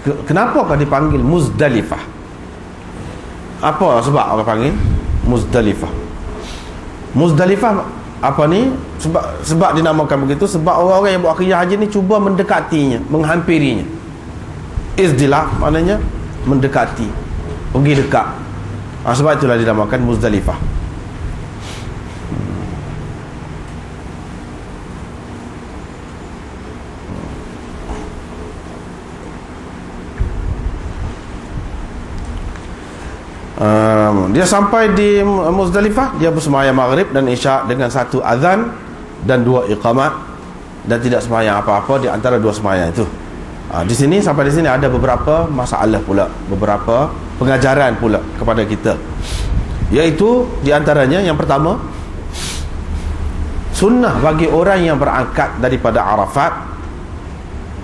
Kenapa dipanggil Muzdalifah? Apa sebab orang panggil Muzdalifah? Muzdalifah apa ni? Sebab dinamakan begitu sebab orang-orang yang buat akikah haji ni cuba mendekatinya, menghampirinya. Izdilah maknanya mendekati, pergi dekat. Sebab itulah dinamakan Muzdalifah. Dia sampai di Muzdalifah, dia bersemayam maghrib dan isyak dengan satu azan dan dua iqamat, dan tidak semayang apa-apa di antara dua semayang itu. Di sini, sampai di sini ada beberapa masalah pula, beberapa pengajaran pula kepada kita, iaitu di antaranya yang pertama, sunnah bagi orang yang berangkat daripada Arafat,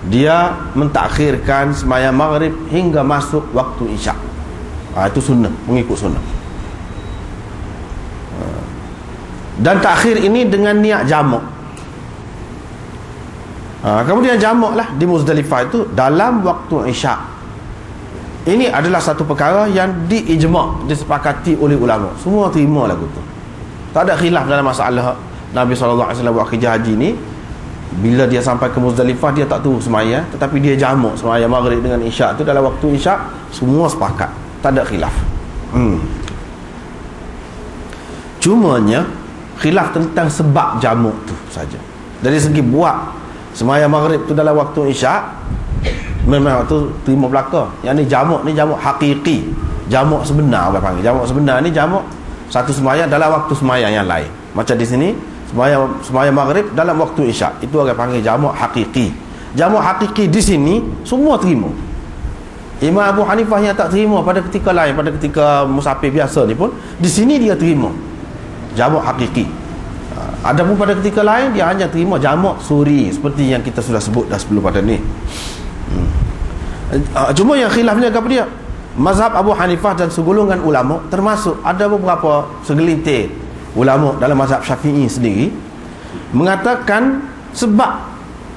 dia mentakhirkan semayang maghrib hingga masuk waktu isyak. Itu sunnah, mengikut sunnah. Dan takhir ini dengan niat jamak. Kemudian jamak lah di Muzdalifah itu dalam waktu isyak. Ini adalah satu perkara yang diijma', disepakati oleh ulama. Semua terima lagu tu. Tak ada khilaf dalam masalah Nabi SAW buat akikah haji ni. Bila dia sampai ke Muzdalifah, dia tak terus semayang, tetapi dia jamak semayang maghrib dengan isyak tu dalam waktu isyak. Semua sepakat, tak ada khilaf. Cumanya khilaf tentang sebab jamak tu saja. Dari segi buat semayang maghrib tu dalam waktu isyak, memang waktu terima belaka. Yang ni jamak hakiki, jamak sebenar orang panggil. Jamak sebenar ni jamak satu semayang dalam waktu semayang yang lain. Macam di sini semayang maghrib dalam waktu isyak, itu orang panggil jamak hakiki. Jamak hakiki di sini semua terima. Imam Abu Hanifah yang tak terima pada ketika lain, pada ketika musafir biasa ni pun, di sini dia terima jamak hakiki. Adapun pada ketika lain dia hanya terima jamak suri, seperti yang kita sudah sebut dah sebelum pada ni. Cuma yang khilafnya kepada dia, mazhab Abu Hanifah dan segolongan ulama, termasuk ada beberapa segelintir ulama dalam mazhab Syafi'i sendiri, mengatakan sebab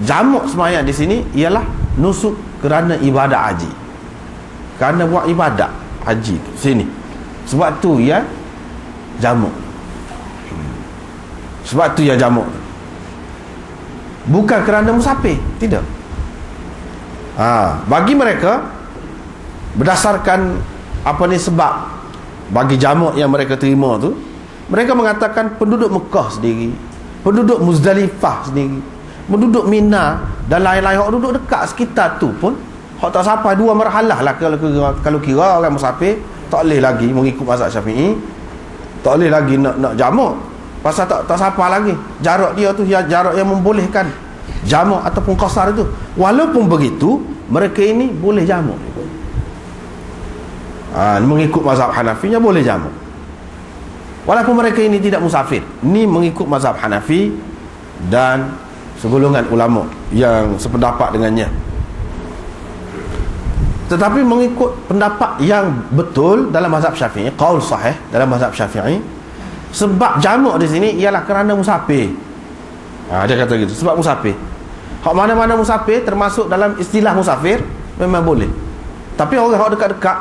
jamak semayang di sini ialah nusuk kerana ibadah haji, kerana buat ibadat haji tu sini. Sebab tu ya jamak. Sebab tu ya jamak. Bukan kerana musafir, tidak. Bagi mereka, berdasarkan apa ni sebab bagi jamak yang mereka terima tu, mereka mengatakan penduduk Mekah sendiri, penduduk Muzdalifah sendiri, penduduk Mina dan lain-lain, hak duduk dekat sekitar tu pun hak tak sampai dua marhalah lah. Kalau kira orang musafir, tak boleh lagi mengikut mazhab Syafi'i, tak boleh lagi nak jamak, pasal tak sampai lagi jarak dia tu, jarak yang membolehkan jamak ataupun qasar itu. Walaupun begitu, mereka ini boleh jamak. Mengikut mazhab Hanafinya boleh jamak, walaupun mereka ini tidak musafir. Ini mengikut mazhab Hanafi dan segolongan ulama yang sependapat dengannya. Tetapi mengikut pendapat yang betul dalam mazhab Syafi'i, qaul sahih dalam mazhab Syafi'i, sebab jamak di sini ialah kerana musafir. Dia kata gitu, sebab musafir. Hak mana-mana musafir termasuk dalam istilah musafir memang boleh. Tapi orang hak dekat-dekat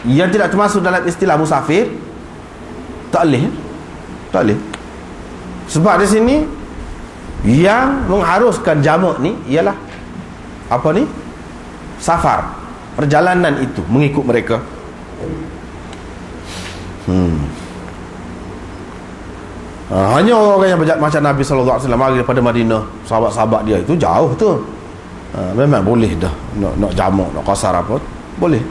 yang tidak termasuk dalam istilah musafir, tak boleh. Tak boleh. Sebab di sini yang mengharuskan jamak ni ialah apa ni? Safar, perjalanan itu mengikut mereka. Hanya orang yang macam Nabi SAW mari daripada Madinah, sahabat-sahabat dia itu jauh tu, memang boleh dah nak jamak, nak qasar apa, boleh.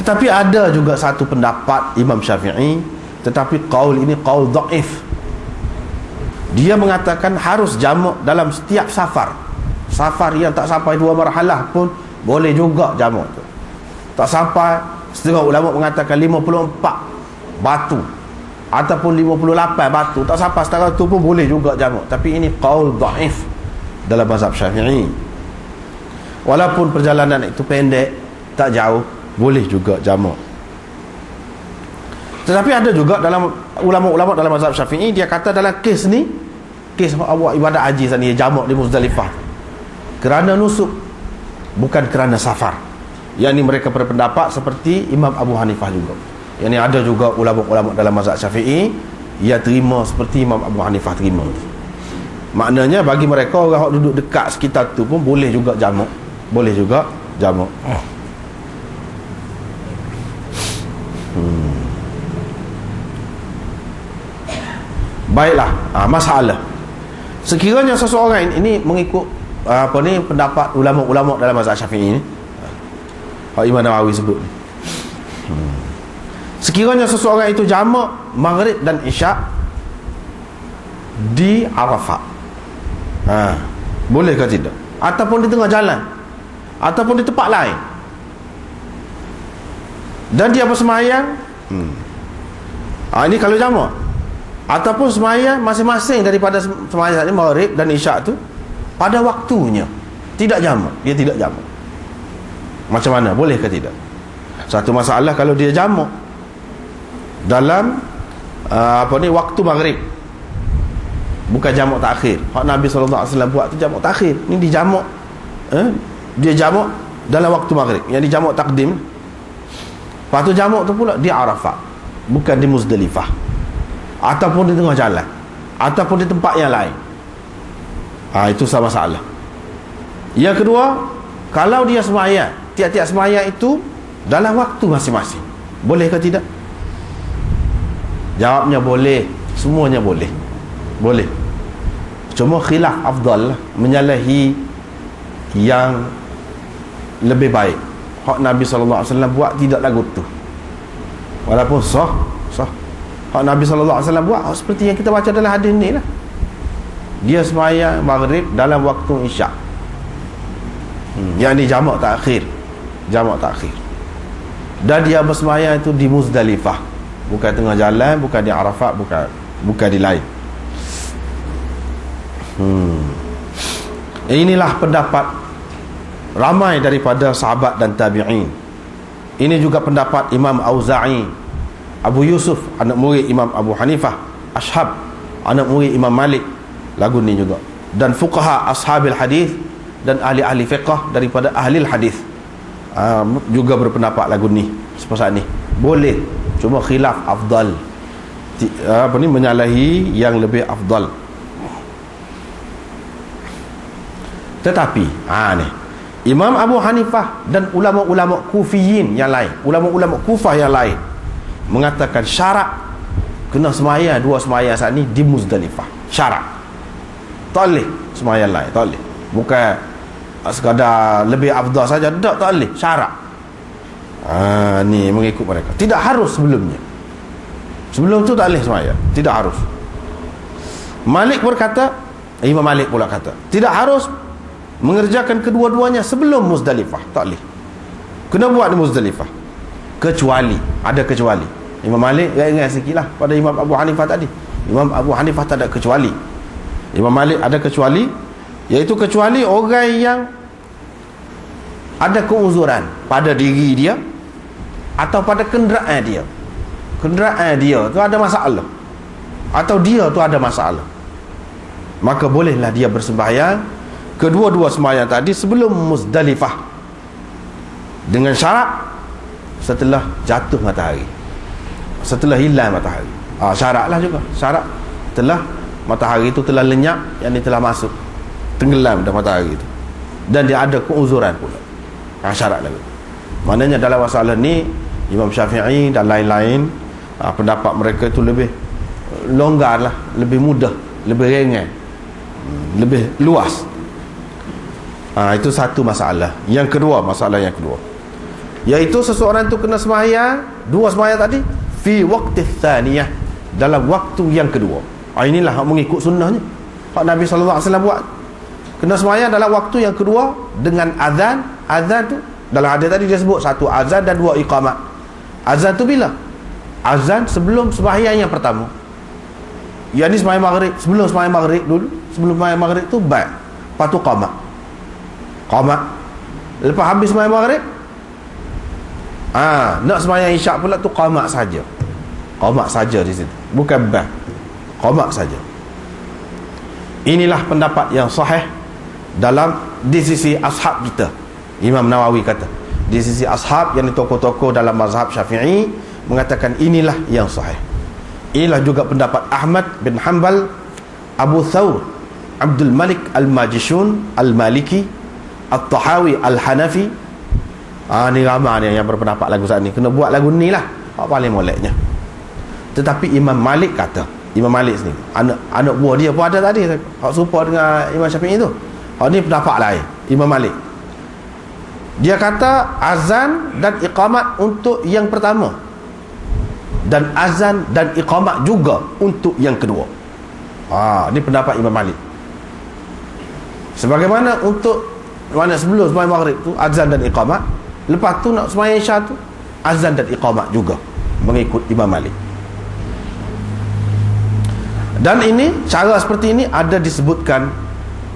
Tetapi ada juga satu pendapat Imam Syafi'i, tetapi qaul ini qaul dhaif. Dia mengatakan harus jamak dalam setiap safar. Safar yang tak sampai dua marhalah pun boleh juga jamak tu. Tak sampai, setengah ulama mengatakan 54 batu ataupun 58 batu, tak sampai setara tu pun boleh juga jamak. Tapi ini qaul dhaif dalam mazhab Syafi'i. Walaupun perjalanan itu pendek, tak jauh, boleh juga jamak. Tetapi ada juga dalam ulama-ulama dalam mazhab Syafi'i, dia kata dalam kes ni, kes awak ibadat haji sana, jamak di Muzdalifah, kerana nusuk, bukan kerana safar. Yang ini mereka berpendapat seperti Imam Abu Hanifah juga. Yang ini ada juga ulama-ulama dalam mazhab Syafi'i ia terima seperti Imam Abu Hanifah terima. Maknanya bagi mereka orang yang duduk dekat sekitar tu pun boleh juga jamak. Boleh juga jamak. Baiklah, masalah. Sekiranya seseorang ini mengikut pendapat ulama-ulama dalam mazhab Syafi'i ni, Imam Nawawi sebut ni. Sekiranya seseorang itu jamak maghrib dan isyak di Arafah, boleh ke tidak? Ataupun di tengah jalan, ataupun di tempat lain, dan dia bersemayang, ini kalau jamak. Ataupun semayang masing-masing daripada semayang ni, maghrib dan isyak tu pada waktunya, tidak jamak, dia tidak jamak. Macam mana? Boleh ke tidak? Satu masalah kalau dia jamak dalam waktu maghrib, bukan jamak takhir. Hak Nabi SAW buat tu jamak takhir. Ni dijamak, dia jamak dalam waktu maghrib, yang dijamak takdim. Lepas tu jamak tu pula di Arafah, bukan di Muzdalifah, ataupun di tengah jalan, ataupun di tempat yang lain. Itu sama masalah. Yang kedua, kalau dia semayang, tiap-tiap semayang itu dalam waktu masing-masing, boleh ke tidak? Jawabnya boleh. Semuanya boleh. Boleh. Cuma khilaf afdal lah, menyalahi yang lebih baik. Hak Nabi SAW buat tidak lagu tu, walaupun sah. Hak Nabi SAW buat seperti yang kita baca dalam hadis ni lah. Dia semayang maghrib dalam waktu isyak, yang ni jamak takhir. Jamak takhir. Dan dia bersemayang itu di Muzdalifah, bukan tengah jalan, bukan di Arafat, bukan di lain. Inilah pendapat ramai daripada sahabat dan tabi'in. Ini juga pendapat Imam Auza'i, Abu Yusuf anak murid Imam Abu Hanifah, Ashab anak murid Imam Malik, lagu ni juga, dan fuqaha ashabil hadis dan ahli-ahli fiqh daripada ahli hadis juga berpendapat lagu ni seperti ni. Boleh, cuma khilaf afdal, menyalahi yang lebih afdal. Tetapi ni Imam Abu Hanifah dan ulama-ulama Kufiyin yang lain, ulama-ulama Kufah yang lain mengatakan syarat kena semayang dua semayang saat ni di Muzdalifah. Syarat, tak boleh semayang lain, tak boleh. Bukan sekadar lebih afdal saja, tak boleh, syarat. Ni mengikut mereka, tidak harus sebelumnya. Sebelum tu tak boleh semayang, tidak harus. Malik berkata, Imam Malik pula kata, tidak harus mengerjakan kedua-duanya sebelum Muzdalifah, tak boleh. Kena buat di Muzdalifah, kecuali, ada kecuali. Imam Malik ingat sikit lah pada Imam Abu Hanifah tadi. Imam Abu Hanifah tak ada kecuali, Imam Malik ada kecuali, iaitu kecuali orang yang ada keuzuran pada diri dia atau pada kenderaan dia. Kenderaan dia tu ada masalah, atau dia tu ada masalah, maka bolehlah dia bersembahyang kedua-dua sembahyang tadi sebelum Muzdalifah, dengan syarat setelah jatuh matahari, setelah hilang matahari. Syaratlah juga, syarat setelah matahari itu telah lenyap, yang ini telah masuk, tenggelam dah matahari itu, dan dia ada keuzuran pula. Syarat lagi. Maknanya dalam masalah ni Imam Syafi'i dan lain-lain, pendapat mereka itu lebih longgar lah, lebih mudah, lebih ringan, lebih luas. Itu satu masalah. Yang kedua, masalah yang kedua, iaitu seseorang tu kena sembahyang dua sembahyang tadi fi waqti tsaniyah, dalam waktu yang kedua. Inilah hak mengikut sunnahnya, hak Nabi SAW buat. Kena sembahyang dalam waktu yang kedua dengan azan. Azan tu dalam hadis tadi dia sebut satu azan dan dua iqamah. Azan tu bila? Azan sebelum sembahyang yang pertama, yang ni sembahyang maghrib. Sebelum sembahyang maghrib dulu, sebelum sembahyang maghrib tu baik, lepas tu qamat. Lepas habis sembahyang maghrib, nak sembahyang isyak pula tu qamat saja. Qamat saja di situ, bukan bah, qamat saja. Inilah pendapat yang sahih dalam di sisi ashab kita. Imam Nawawi kata di sisi ashab, yang tokoh-tokoh dalam mazhab Syafi'i, mengatakan inilah yang sahih. Inilah juga pendapat Ahmad bin Hanbal, Abu Thawr, Abdul Malik Al-Majishun Al-Maliki, At-Tahawi Al-Hanafi. Ni ramai ni yang berpendapat lagu saat ni kena buat lagu ni lah, paling moleknya. Tetapi Imam Malik kata, Imam Malik sendiri, anak buah dia pun ada tadi hak serupa dengan Imam Syafi'i tu. Hak ni pendapat lain, Imam Malik. Dia kata azan dan iqamat untuk yang pertama, dan azan dan iqamat juga untuk yang kedua. Ini pendapat Imam Malik. Sebagaimana untuk mana sebelum sembahyang maghrib tu azan dan iqamat, lepas tu nak sembahyang isya tu azan dan iqamat juga, mengikut Imam Malik. Dan ini, cara seperti ini ada disebutkan,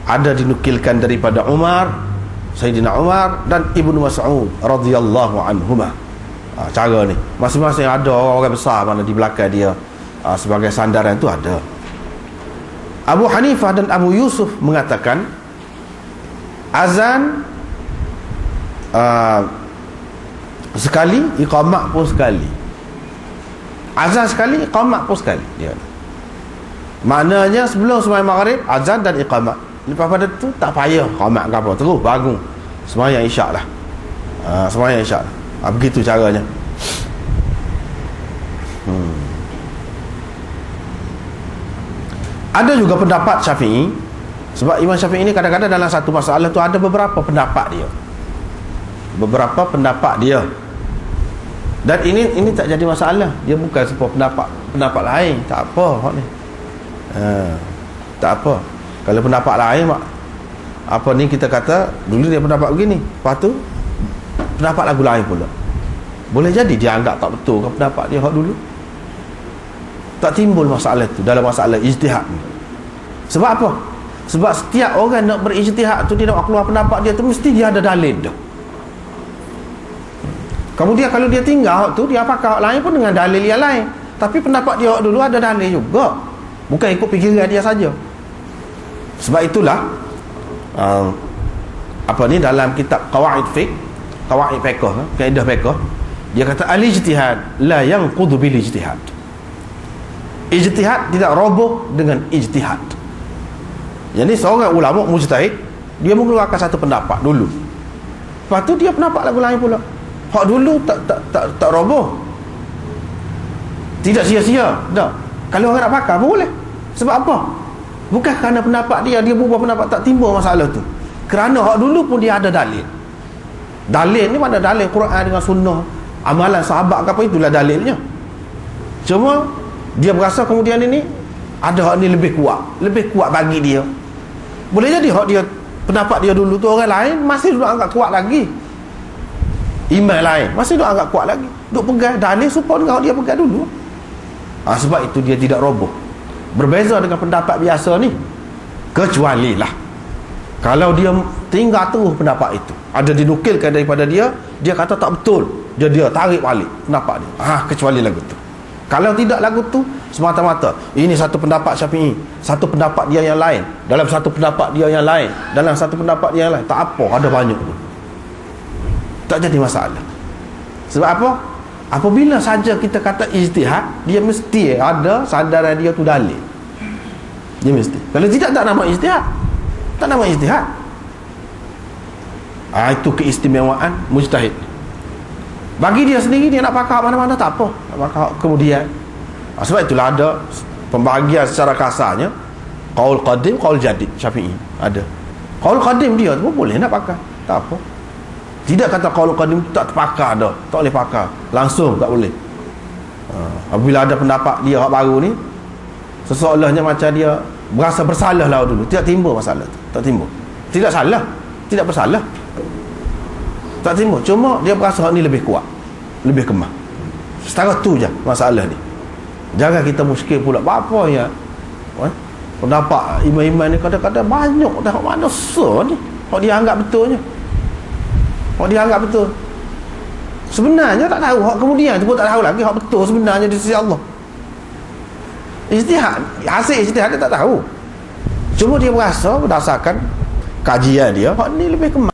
ada dinukilkan daripada Umar, Sayyidina Umar dan Ibnu Mas'ud radhiyallahu anhuma. Cara ni masing-masing ada orang besar mana di belakang dia sebagai sandaran tu ada. Abu Hanifah dan Abu Yusuf mengatakan azan sekali, iqamah pun sekali. Azan sekali, iqamah pun sekali. Dia maknanya sebelum sembahyang maghrib azan dan iqamah, lepas pada tu tak payah iqamah ke apa, terus bangun sembahyang isyak lah. Sembahyang isyak lah. Begitu caranya. Ada juga pendapat Syafi'i, sebab Imam Syafi'i ini kadang-kadang dalam satu masalah tu ada beberapa pendapat dia. Beberapa pendapat dia. Dan ini tak jadi masalah. Dia bukan sebuah pendapat lain. Tak apa hak ni. Tak apa. Kalau pendapat lain apa ni, kita kata dulu dia pendapat begini, lepas tu pendapat lagu lain pula. Boleh jadi dia anggap tak betul ke pendapat dia hak dulu. Tak timbul masalah tu dalam masalah ijtihad ni. Sebab apa? Sebab setiap orang nak berijtihad tu, dia nak keluar pendapat dia tu, mesti dia ada dalil dah. Kemudian kalau dia tinggal hak tu, dia pakai hak lain pun dengan dalil yang lain, tapi pendapat dia hak dulu ada dalil juga, bukan ikut fikiran dia saja. Sebab itulah dalam kitab Qawaid Fiqh, Qawaid Fiqh, kaedah fiqh, dia kata al-ijtihad la yanqudu bil ijtihad. Ijtihad tidak roboh dengan ijtihad. Jadi seorang ulama mujtahid, dia mengeluarkan satu pendapat dulu, lepas tu dia pendapat lagu lain pula. Hak dulu tak roboh, tidak sia-sia dah. Kalau orang nak pakai pun boleh. Sebab apa? Bukan kerana pendapat dia berubah pendapat, tak timbul masalah tu. Kerana hak dulu pun dia ada dalil. Dalil ni mana dalil Quran dengan sunnah, amalan sahabat ke apa, itulah dalilnya. Cuma dia berasa kemudian ini ada hak ni lebih kuat bagi dia. Boleh jadi hak dia, pendapat dia dulu tu orang lain masih duk anggap kuat lagi. Imam lain masih duk anggap kuat lagi, duk pegang dalil supaya dengan hak dia pegang dulu. Sebab itu dia tidak roboh. Berbeza dengan pendapat biasa ni, kecuali lah kalau dia tinggal terus pendapat itu, ada dinukilkan daripada dia kata tak betul, dia tarik balik pendapat dia. Kecuali lagu tu. Kalau tidak lagu tu semata-mata ini satu pendapat Syafi'i, satu pendapat dia yang lain, dalam satu pendapat dia yang lain, dalam satu pendapat dia yang lain, tak apa, ada banyak tu, tak jadi masalah. Sebab apa? Apabila saja kita kata ijtihad, dia mesti ada sandaran dia tu dalil. Dia mesti. Kalau tidak, tak nama ijtihad. Tak nama ijtihad. Itu keistimewaan mujtahid. Bagi dia sendiri, dia nak pakai mana-mana tak apa, nak pakai kemudian. Sebab itulah ada pembahagian secara kasarnya, qaul qadim, qaul jadid. Syafi'i ada qaul qadim, dia tu boleh nak pakai, tak apa. Tidak kata qaul qadim tak terpakai dah, tak boleh pakai langsung, tak boleh. Apabila ada pendapat dia hak baru ni, seseolahnya macam dia berasa bersalah lah dulu, tidak timbul masalah tu, tak timbul. Tidak salah, tidak bersalah, tak timbul. Cuma dia berasa hak ni lebih kuat, lebih kemah. Setara tu je masalah ni. Jangan kita muskil pula apa ya. Pendapat imam-imam ni kadang-kadang banyak dah, hak mana so ni, hak dia anggap betulnya, hak dia anggap betul. Sebenarnya tak tahu, hak kemudian tu pun tak tahu lagi hak betul sebenarnya di sisi Allah. Ijtihad, hasil ijtihad dia tak tahu. Cuma dia berasa berdasarkan kajian dia, hak ni lebih kemas.